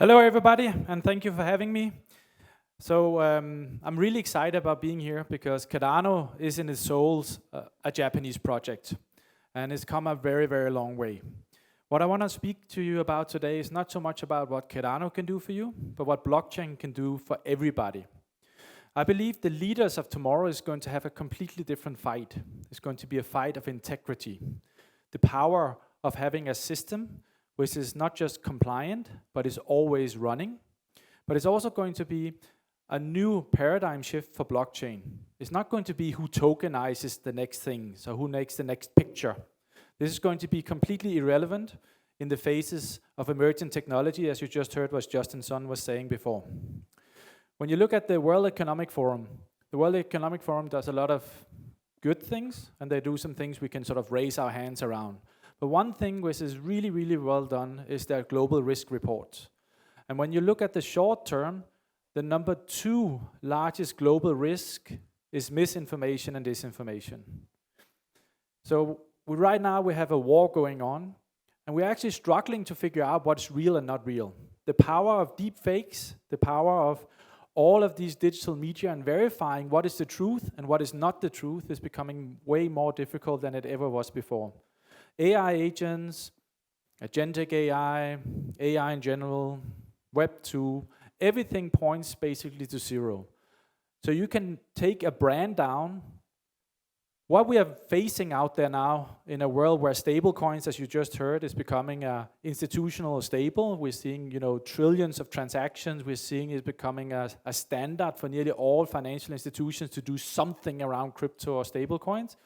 Hello everybody, and thank you for having me. So I'm really excited about being here because Cardano is in its soul a Japanese project, and it's come a very, very long way. What I want to speak to you about today is not so much about what Cardano can do for you, but what blockchain can do for everybody. I believe the leaders of tomorrow is going to have a completely different fight. It's going to be a fight of integrity. The power of having a system which is not just compliant, but is always running. But it's also going to be a new paradigm shift for blockchain. It's not going to be who tokenizes the next thing, so who makes the next picture. This is going to be completely irrelevant in the phases of emerging technology, as you just heard what Justin Sun was saying before. When you look at the World Economic Forum, the World Economic Forum does a lot of good things, and they do some things we can sort of raise our hands around. But one thing which is really, really well done is their global risk report. And when you look at the short term, the number 2 largest global risk is misinformation and disinformation. So right now we have a war going on, and we're actually struggling to figure out what's real and not real. The power of deep fakes, the power of all of these digital media and verifying what is the truth and what is not the truth is becoming way more difficult than it ever was before. AI agents, agentic AI, AI in general, Web 2, everything points basically to zero. So you can take a brand down. What we are facing out there now in a world where stable coins, as you just heard, is becoming an institutional stable. We're seeing, trillions of transactions. We're seeing it becoming a standard for nearly all financial institutions to do something around crypto or stable coins.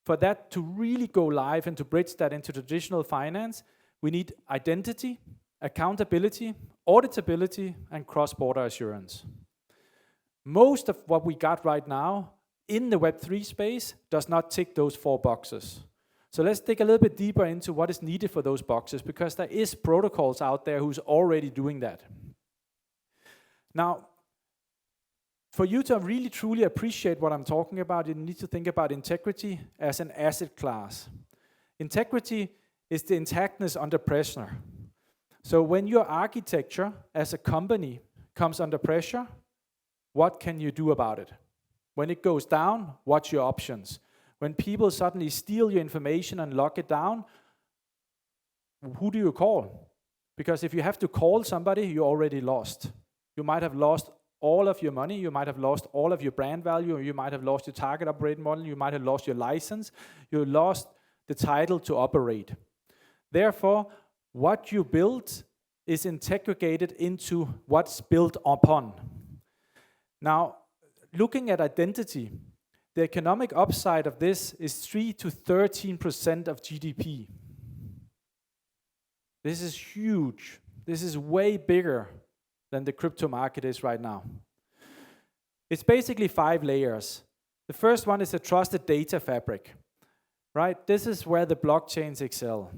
For that to really go live and to bridge that into traditional finance, we need identity, accountability, auditability, and cross-border assurance. Most of what we got right now in the Web3 space does not tick those 4 boxes. So let's dig a little bit deeper into what is needed for those boxes, because there is protocols out there who's already doing that. Now, for you to really truly appreciate what I'm talking about, you need to think about integrity as an asset class. Integrity is the intactness under pressure. So when your architecture as a company comes under pressure, what can you do about it? When it goes down, what's your options? When people suddenly steal your information and lock it down, who do you call? Because if you have to call somebody, you're already lost. You might have lost all of your money, you might have lost all of your brand value, or you might have lost your target operating model, you might have lost your license, you lost the title to operate. Therefore, what you build is integrated into what's built upon. Now, looking at identity, the economic upside of this is 3 to 13% of GDP. This is huge. This is way bigger than the crypto market is right now. It's basically 5 layers. The first one is a trusted data fabric, right? This is where the blockchains excel.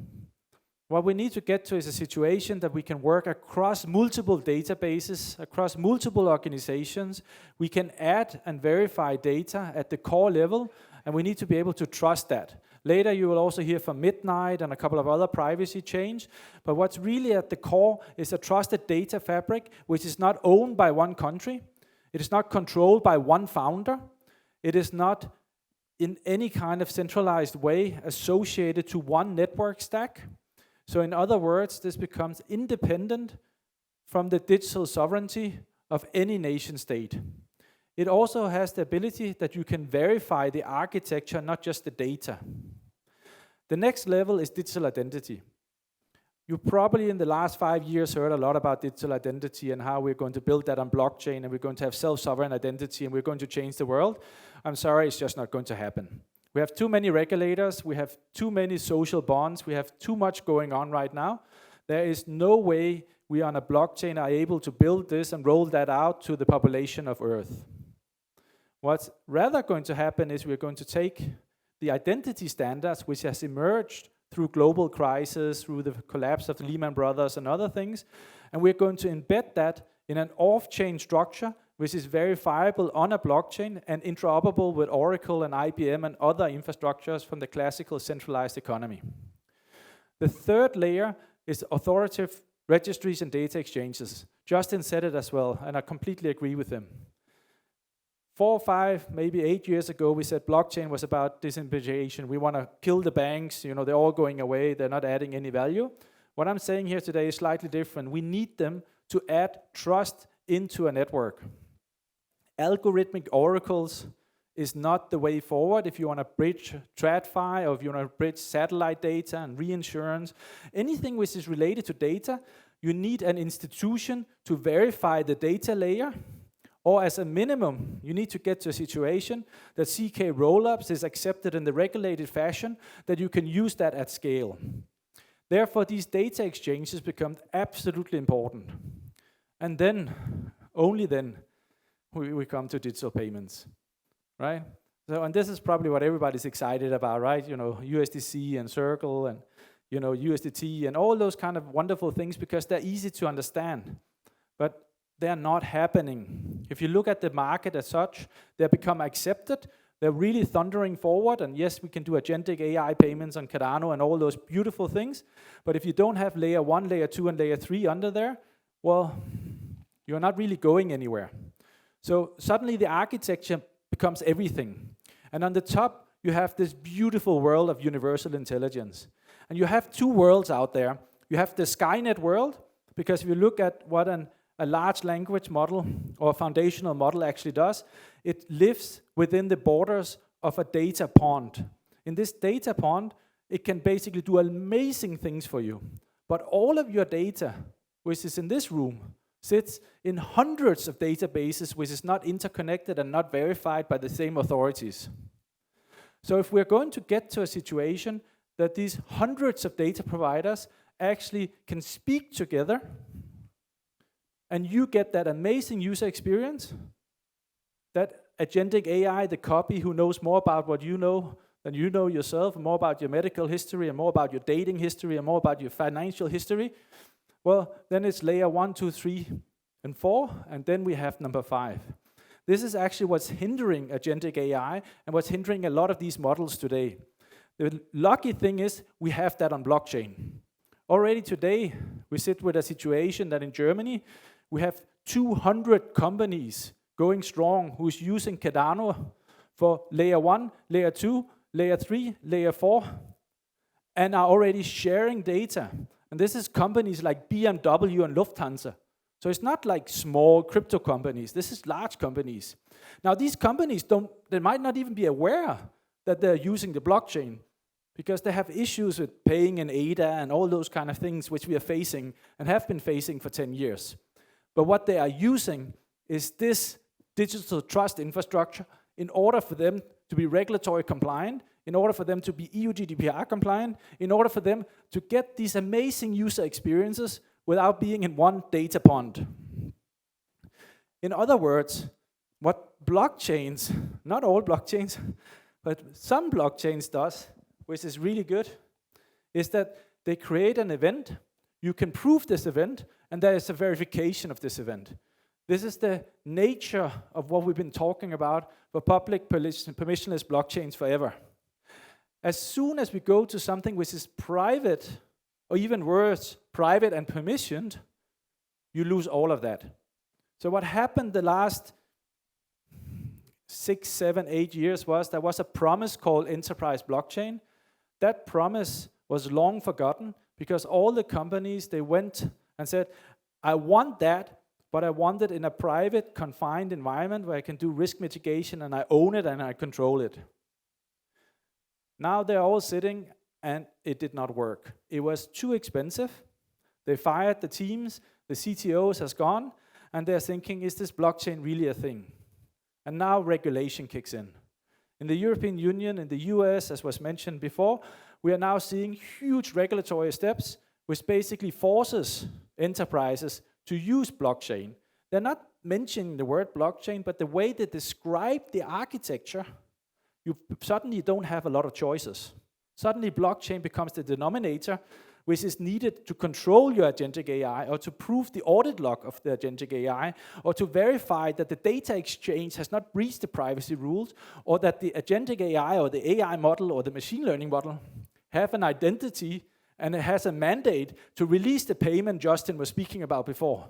What we need to get to is a situation that we can work across multiple databases, across multiple organizations. We can add and verify data at the core level, and we need to be able to trust that. Later, you will also hear from Midnight and a couple of other privacy chains. But what's really at the core is a trusted data fabric, which is not owned by one country. It is not controlled by one founder. It is not in any kind of centralized way associated to one network stack. So in other words, this becomes independent from the digital sovereignty of any nation state. It also has the ability that you can verify the architecture, not just the data. The next level is digital identity. You probably in the last 5 years heard a lot about digital identity and how we're going to build that on blockchain and we're going to have self-sovereign identity and we're going to change the world. I'm sorry, it's just not going to happen. We have too many regulators, we have too many social bonds, we have too much going on right now. There is no way we on a blockchain are able to build this and roll that out to the population of Earth. What's rather going to happen is we're going to take the identity standards which has emerged through global crisis, through the collapse of the Lehman Brothers and other things, and we're going to embed that in an off-chain structure which is verifiable on a blockchain and interoperable with Oracle and IBM and other infrastructures from the classical centralized economy. The third layer is authoritative registries and data exchanges. Justin said it as well, and I completely agree with him. 4, 5, maybe 8 years ago, we said blockchain was about disintermediation. We want to kill the banks, they're all going away, they're not adding any value. What I'm saying here today is slightly different. We need them to add trust into a network. Algorithmic oracles is not the way forward if you want to bridge TradFi or if you want to bridge satellite data and reinsurance. Anything which is related to data, you need an institution to verify the data layer. Or as a minimum, you need to get to a situation that CK rollups is accepted in the regulated fashion, that you can use that at scale. Therefore, these data exchanges become absolutely important. And then, only then, we come to digital payments, right? So, and this is probably what everybody's excited about, right? USDC and Circle and, USDT and all those kind of wonderful things because they're easy to understand. But they are not happening. If you look at the market as such, they become accepted. They're really thundering forward. And yes, we can do agentic AI payments on Cardano and all those beautiful things. But if you don't have layer 1, layer 2, and layer 3 under there, well, you're not really going anywhere. So suddenly the architecture becomes everything. And on the top, you have this beautiful world of universal intelligence. And you have two worlds out there. You have the Skynet world, because if you look at what a large language model or a foundational model actually does, it lives within the borders of a data pond. In this data pond, it can basically do amazing things for you. But all of your data, which is in this room, sits in hundreds of databases which is not interconnected and not verified by the same authorities. So if we're going to get to a situation that these hundreds of data providers actually can speak together, and you get that amazing user experience, that agentic AI, the copy who knows more about what you know than you know yourself, more about your medical history, and more about your dating history, and more about your financial history, well, then it's layer 1, 2, 3, and 4, and then we have number 5. This is actually what's hindering agentic AI and what's hindering a lot of these models today. The lucky thing is we have that on blockchain. Already today, we sit with a situation that in Germany, we have 200 companies going strong who's using Cardano for layer 1, layer 2, layer 3, layer 4, and are already sharing data. And this is companies like BMW and Lufthansa. So it's not like small crypto companies. This is large companies. Now these companies they might not even be aware that they're using the blockchain because they have issues with paying in ADA and all those kind of things which we are facing and have been facing for 10 years. But what they are using is this digital trust infrastructure in order for them to be regulatory compliant, in order for them to be EU GDPR compliant, in order for them to get these amazing user experiences without being in one data pond. In other words, what blockchains, not all blockchains, but some blockchains does, which is really good, is that they create an event, you can prove this event, and there is a verification of this event. This is the nature of what we've been talking about for public permissionless blockchains forever. As soon as we go to something which is private, or even worse, private and permissioned, you lose all of that. So what happened the last 6, 7, 8 years was there was a promise called enterprise blockchain. That promise was long forgotten because all the companies, they went and said, I want that, but I want it in a private, confined environment where I can do risk mitigation and I own it and I control it. Now they're all sitting and it did not work. It was too expensive. They fired the teams, the CTOs has gone, and they're thinking, is this blockchain really a thing? And now regulation kicks in. In the European Union, in the US, as was mentioned before, we are now seeing huge regulatory steps which basically forces enterprises to use blockchain. They're not mentioning the word blockchain, but the way they describe the architecture, you suddenly don't have a lot of choices. Suddenly blockchain becomes the denominator which is needed to control your agentic AI or to prove the audit log of the agentic AI or to verify that the data exchange has not breached the privacy rules or that the agentic AI or the AI model or the machine learning model have an identity and it has a mandate to release the payment Justin was speaking about before.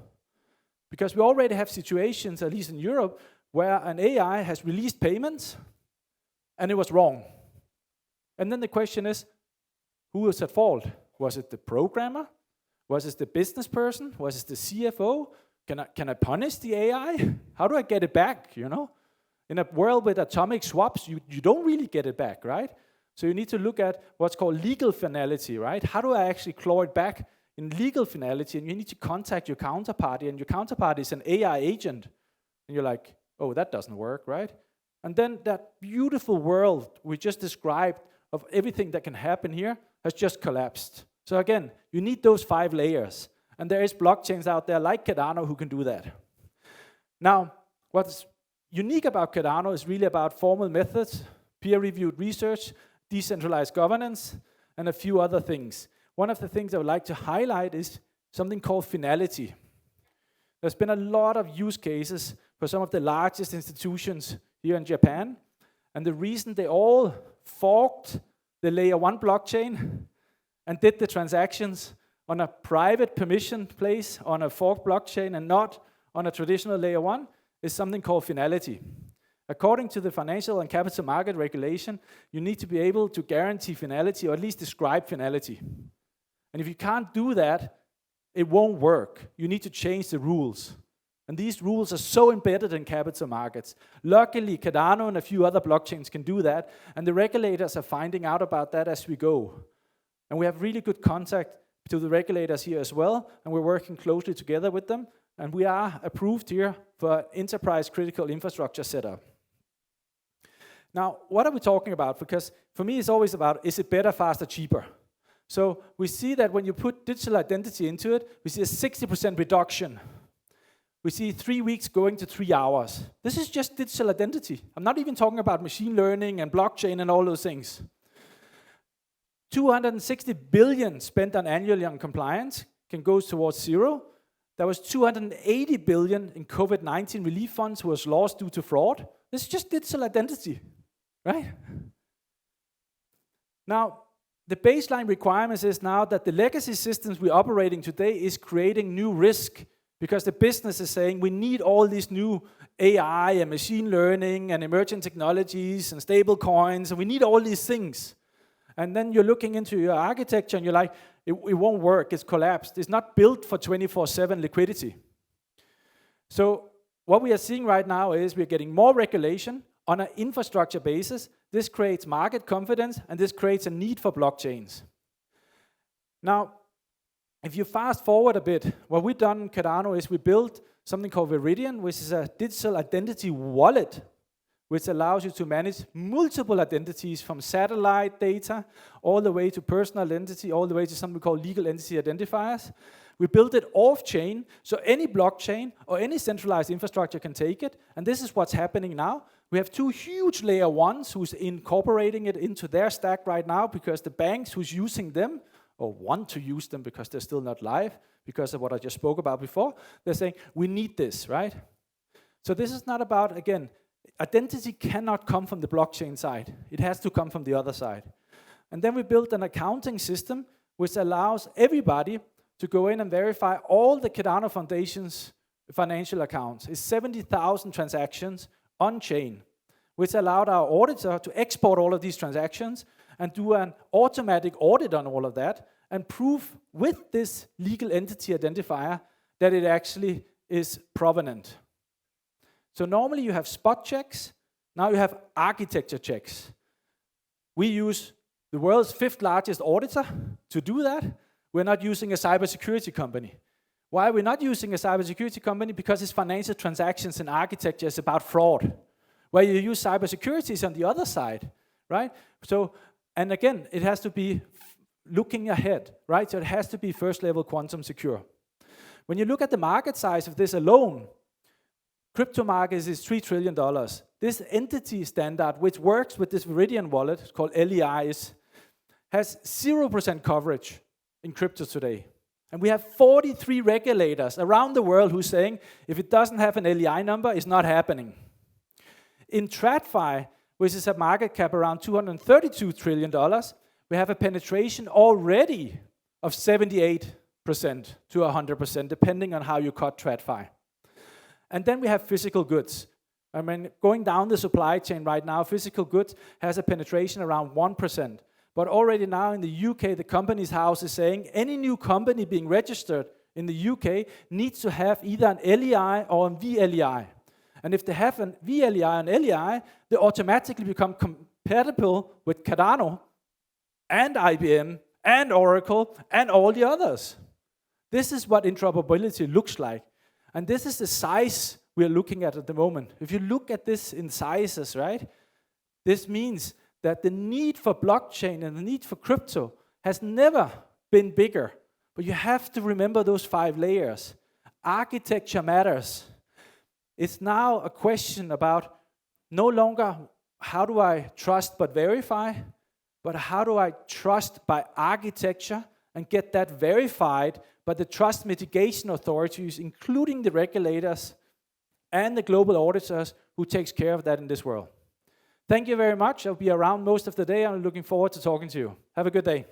Because we already have situations, at least in Europe, where an AI has released payments, and it was wrong. And then the question is, who was at fault? Was it the programmer? Was it the business person? Was it the CFO? Can I punish the AI? How do I get it back, you know? In a world with atomic swaps, you don't really get it back, right? So you need to look at what's called legal finality, right? How do I actually claw it back in legal finality? And you need to contact your counterparty, and your counterparty is an AI agent. And you're like, oh, that doesn't work, right? And then that beautiful world we just described of everything that can happen here has just collapsed. So again, you need those 5 layers. And there is blockchains out there like Cardano who can do that. Now, what's unique about Cardano is really about formal methods, peer-reviewed research, decentralized governance, and a few other things. One of the things I would like to highlight is something called finality. There's been a lot of use cases for some of the largest institutions here in Japan, and the reason they all forked the layer 1 blockchain and did the transactions on a private permission place on a forked blockchain and not on a traditional layer 1 is something called finality. According to the financial and capital market regulation, you need to be able to guarantee finality or at least describe finality. And if you can't do that, it won't work. You need to change the rules. And these rules are so embedded in capital markets. Luckily, Cardano and a few other blockchains can do that, and the regulators are finding out about that as we go. And we have really good contact to the regulators here as well, and we're working closely together with them, and we are approved here for enterprise critical infrastructure setup. Now, what are we talking about? Because for me, it's always about, is it better, faster, cheaper? So we see that when you put digital identity into it, we see a 60% reduction. We see 3 weeks going to 3 hours. This is just digital identity. I'm not even talking about machine learning and blockchain and all those things. 260 billion spent on annually on compliance can go towards zero. There was 280 billion in COVID-19 relief funds who was lost due to fraud. This is just digital identity, right? Now, the baseline requirements is now that the legacy systems we're operating today is creating new risk because the business is saying we need all these new AI and machine learning and emerging technologies and stable coins, and we need all these things. And then you're looking into your architecture and you're like, it won't work, it's collapsed. It's not built for 24/7 liquidity. So what we are seeing right now is we're getting more regulation on an infrastructure basis. This creates market confidence and this creates a need for blockchains. Now, if you fast forward a bit, what we've done in Cardano is we built something called Viridian, which is a digital identity wallet which allows you to manage multiple identities from satellite data all the way to personal identity, all the way to something we call legal entity identifiers. We built it off-chain, so any blockchain or any centralized infrastructure can take it, and this is what's happening now. We have 2 huge layer 1s who's incorporating it into their stack right now because the banks who's using them, or want to use them because they're still not live, because of what I just spoke about before, they're saying, we need this, right? So this is not about, again, identity cannot come from the blockchain side. It has to come from the other side. And then we built an accounting system which allows everybody to go in and verify all the Cardano Foundation's financial accounts. It's 70,000 transactions on-chain, which allowed our auditor to export all of these transactions and do an automatic audit on all of that and prove with this legal entity identifier that it actually is provenant. So normally you have spot checks, now you have architecture checks. We use the world's 5th largest auditor to do that. We're not using a cybersecurity company. Why are we not using a cybersecurity company? Because it's financial transactions and architecture is about fraud. Where you use cybersecurity is on the other side, right? So, and again, it has to be looking ahead, right? So it has to be first level quantum secure. When you look at the market size of this alone, crypto market is $3 trillion. This entity standard, which works with this Viridian wallet, called LEIs, has 0% coverage in crypto today. And we have 43 regulators around the world who are saying, if it doesn't have an LEI number, it's not happening. In TradFi, which is a market cap around $232 trillion, we have a penetration already of 78% to 100%, depending on how you cut TradFi. And then we have physical goods. I mean, going down the supply chain right now, physical goods has a penetration around 1%. But already now in the UK, the Companies House is saying any new company being registered in the UK needs to have either an LEI or a VLEI. And if they have a VLEI and LEI, they automatically become compatible with Cardano and IBM and Oracle and all the others. This is what interoperability looks like. And this is the size we're looking at the moment. If you look at this in sizes, right, this means that the need for blockchain and the need for crypto has never been bigger. But you have to remember those 5 layers. Architecture matters. It's now a question about no longer how do I trust but verify, but how do I trust by architecture and get that verified by the trust mitigation authorities, including the regulators and the global auditors who takes care of that in this world. Thank you very much. I'll be around most of the day. I'm looking forward to talking to you. Have a good day.